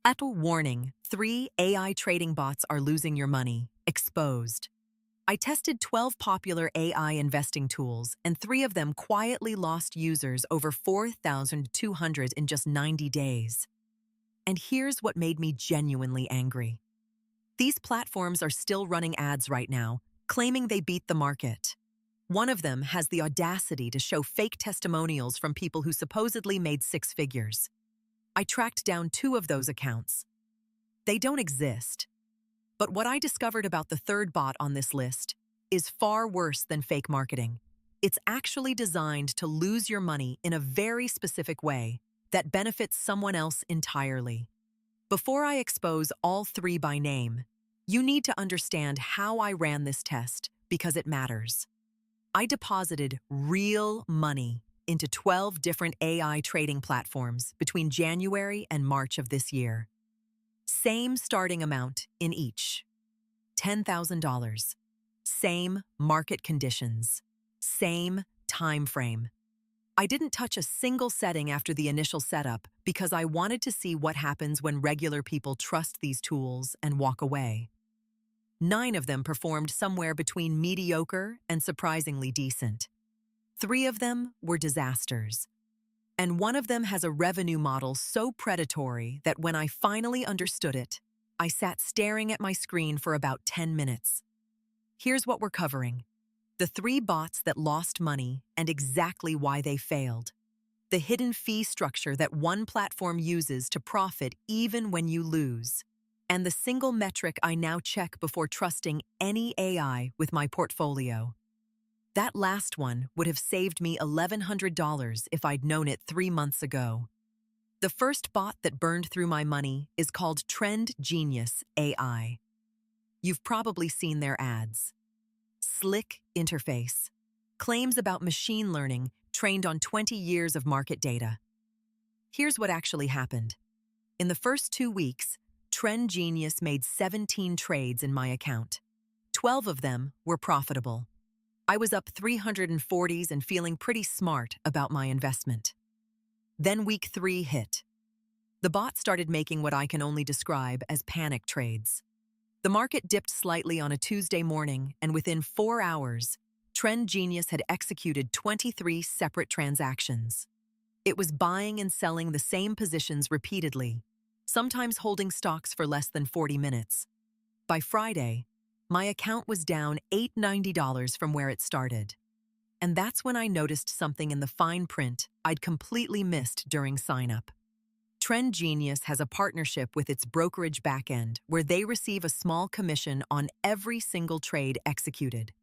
At a warning, 3 AI trading bots are losing your money. Exposed. I tested 12 popular AI investing tools, and 3 of them quietly lost users over 4,200 in just 90 days. And here's what made me genuinely angry. These platforms are still running ads right now, claiming they beat the market. One of them has the audacity to show fake testimonials from people who supposedly made 6 figures. I tracked down 2 of those accounts. They don't exist. But what I discovered about the third bot on this list is far worse than fake marketing. It's actually designed to lose your money in a very specific way that benefits someone else entirely. Before I expose all 3 by name, you need to understand how I ran this test because it matters. I deposited real money into 12 different AI trading platforms between January and March of this year. Same starting amount in each. $10,000. Same market conditions. Same time frame. I didn't touch a single setting after the initial setup because I wanted to see what happens when regular people trust these tools and walk away. 9 of them performed somewhere between mediocre and surprisingly decent. 3 of them were disasters. And one of them has a revenue model so predatory that when I finally understood it, I sat staring at my screen for about 10 minutes. Here's what we're covering. The 3 bots that lost money and exactly why they failed. The hidden fee structure that one platform uses to profit even when you lose. And the single metric I now check before trusting any AI with my portfolio. That last one would have saved me $1,100 if I'd known it 3 months ago. The first bot that burned through my money is called Trend Genius AI. You've probably seen their ads. Slick interface. Claims about machine learning trained on 20 years of market data. Here's what actually happened. In the first 2 weeks, Trend Genius made 17 trades in my account. 12 of them were profitable. I was up 340s and feeling pretty smart about my investment. Then week 3 hit. The bot started making what I can only describe as panic trades. The market dipped slightly on a Tuesday morning, and within 4 hours, Trend Genius had executed 23 separate transactions. It was buying and selling the same positions repeatedly, sometimes holding stocks for less than 40 minutes. By Friday, my account was down $890 from where it started. And that's when I noticed something in the fine print I'd completely missed during sign-up. Trend Genius has a partnership with its brokerage backend where they receive a small commission on every single trade executed.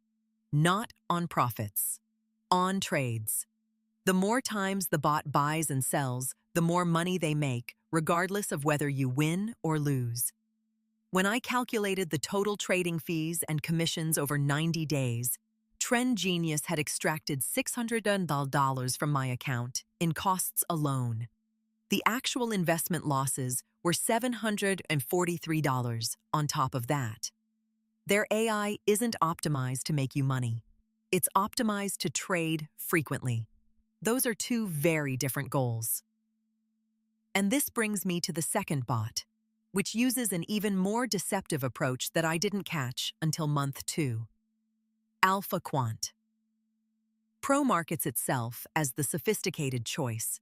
Not on profits. On trades. The more times the bot buys and sells, the more money they make, regardless of whether you win or lose. When I calculated the total trading fees and commissions over 90 days, Trend Genius had extracted $600 from my account in costs alone. The actual investment losses were $743 on top of that. Their AI isn't optimized to make you money. It's optimized to trade frequently. Those are 2 very different goals. And this brings me to the second bot, which uses an even more deceptive approach that I didn't catch until month 2. Alpha Quant. Pro markets itself as the sophisticated choice.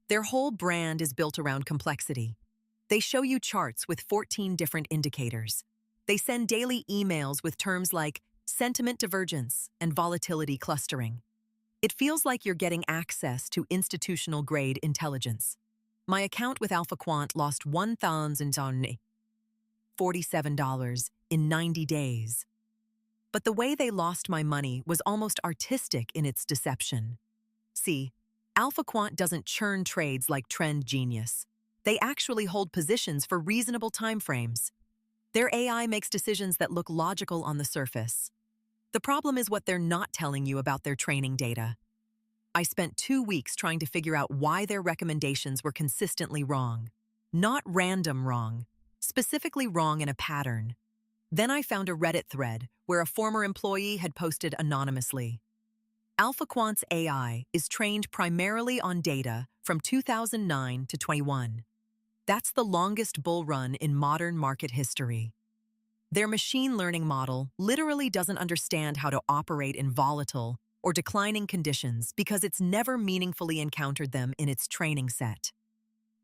Their whole brand is built around complexity. They show you charts with 14 different indicators. They send daily emails with terms like sentiment divergence and volatility clustering. It feels like you're getting access to institutional-grade intelligence. My account with Alpha Quant lost $1,047 in 90 days. But the way they lost my money was almost artistic in its deception. See, Alpha Quant doesn't churn trades like Trend Genius. They actually hold positions for reasonable time frames. Their AI makes decisions that look logical on the surface. The problem is what they're not telling you about their training data. I spent 2 weeks trying to figure out why their recommendations were consistently wrong. Not random wrong, specifically wrong in a pattern. Then I found a Reddit thread where a former employee had posted anonymously. Alpha Quant's AI is trained primarily on data from 2009 to 21. That's the longest bull run in modern market history. Their machine learning model literally doesn't understand how to operate in volatile or declining conditions because it's never meaningfully encountered them in its training set.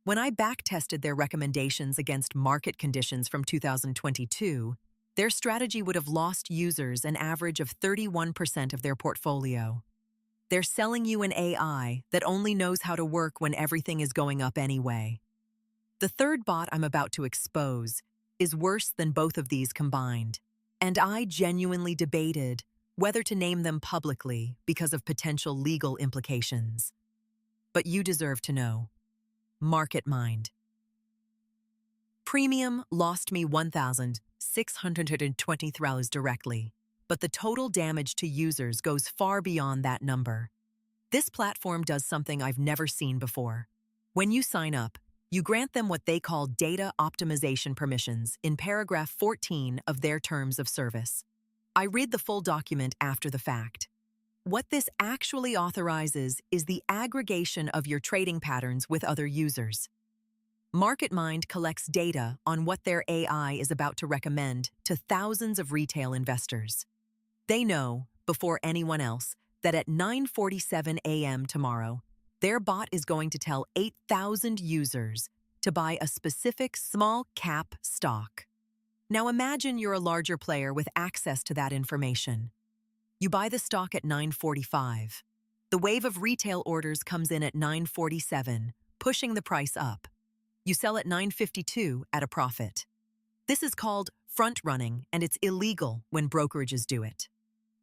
When I backtested their recommendations against market conditions from 2022, their strategy would have lost users an average of 31% of their portfolio. They're selling you an AI that only knows how to work when everything is going up anyway. The third bot I'm about to expose is worse than both of these combined, and I genuinely debated whether to name them publicly because of potential legal implications. But you deserve to know. MarketMind. Premium lost me $1,620 directly, but the total damage to users goes far beyond that number. This platform does something I've never seen before. When you sign up, you grant them what they call data optimization permissions in paragraph 14 of their terms of service. I read the full document after the fact. What this actually authorizes is the aggregation of your trading patterns with other users. MarketMind collects data on what their AI is about to recommend to thousands of retail investors. They know, before anyone else, that at 9:47 a.m. tomorrow, their bot is going to tell 8,000 users to buy a specific small-cap stock. Now imagine you're a larger player with access to that information. You buy the stock at 9:45. The wave of retail orders comes in at 9:47, pushing the price up. You sell at 9:52 at a profit. This is called front-running, and it's illegal when brokerages do it.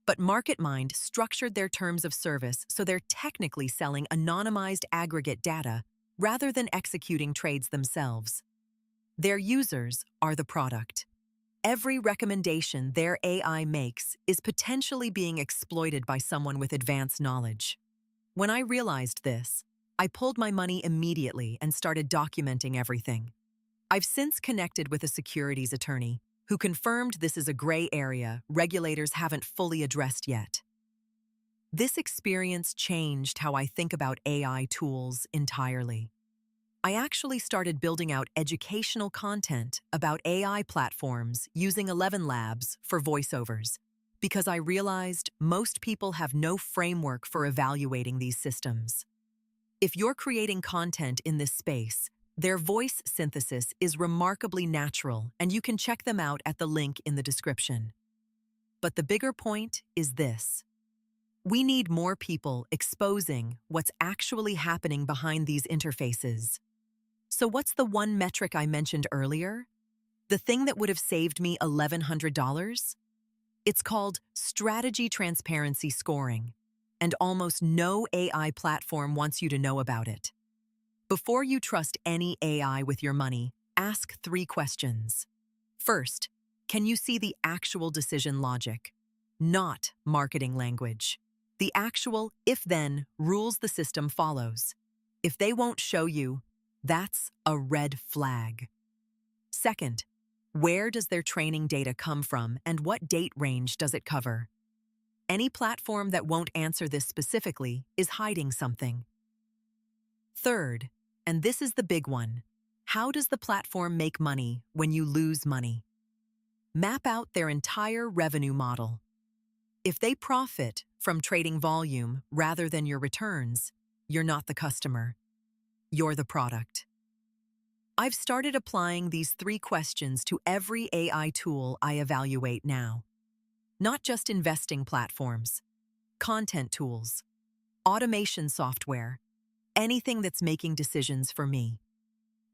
But MarketMind structured their terms of service so they're technically selling anonymized aggregate data rather than executing trades themselves. Their users are the product. Every recommendation their AI makes is potentially being exploited by someone with advanced knowledge. When I realized this, I pulled my money immediately and started documenting everything. I've since connected with a securities attorney who confirmed this is a gray area regulators haven't fully addressed yet. This experience changed how I think about AI tools entirely. I actually started building out educational content about AI platforms using 11 Labs for voiceovers because I realized most people have no framework for evaluating these systems. If you're creating content in this space, their voice synthesis is remarkably natural, and you can check them out at the link in the description. But the bigger point is this. We need more people exposing what's actually happening behind these interfaces. So what's the one metric I mentioned earlier? The thing that would have saved me $1,100? It's called strategy transparency scoring, and almost no AI platform wants you to know about it. Before you trust any AI with your money, ask 3 questions. First, can you see the actual decision logic? Not marketing language. The actual if-then rules the system follows. If they won't show you, that's a red flag. Second, where does their training data come from and what date range does it cover? Any platform that won't answer this specifically is hiding something. Third, and this is the big one, how does the platform make money when you lose money? Map out their entire revenue model. If they profit from trading volume rather than your returns, you're not the customer. You're the product. I've started applying these 3 questions to every AI tool I evaluate now. Not just investing platforms, content tools, automation software, anything that's making decisions for me.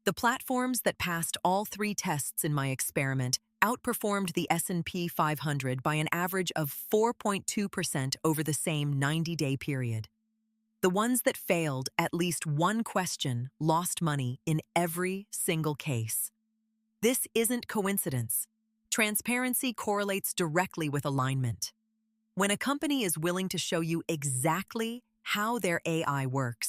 The platforms that passed all 3 tests in my experiment outperformed the S&P 500 by an average of 4.2% over the same 90-day period. The ones that failed at least one question lost money in every single case. This isn't coincidence. Transparency correlates directly with alignment. When a company is willing to show you exactly how their AI works,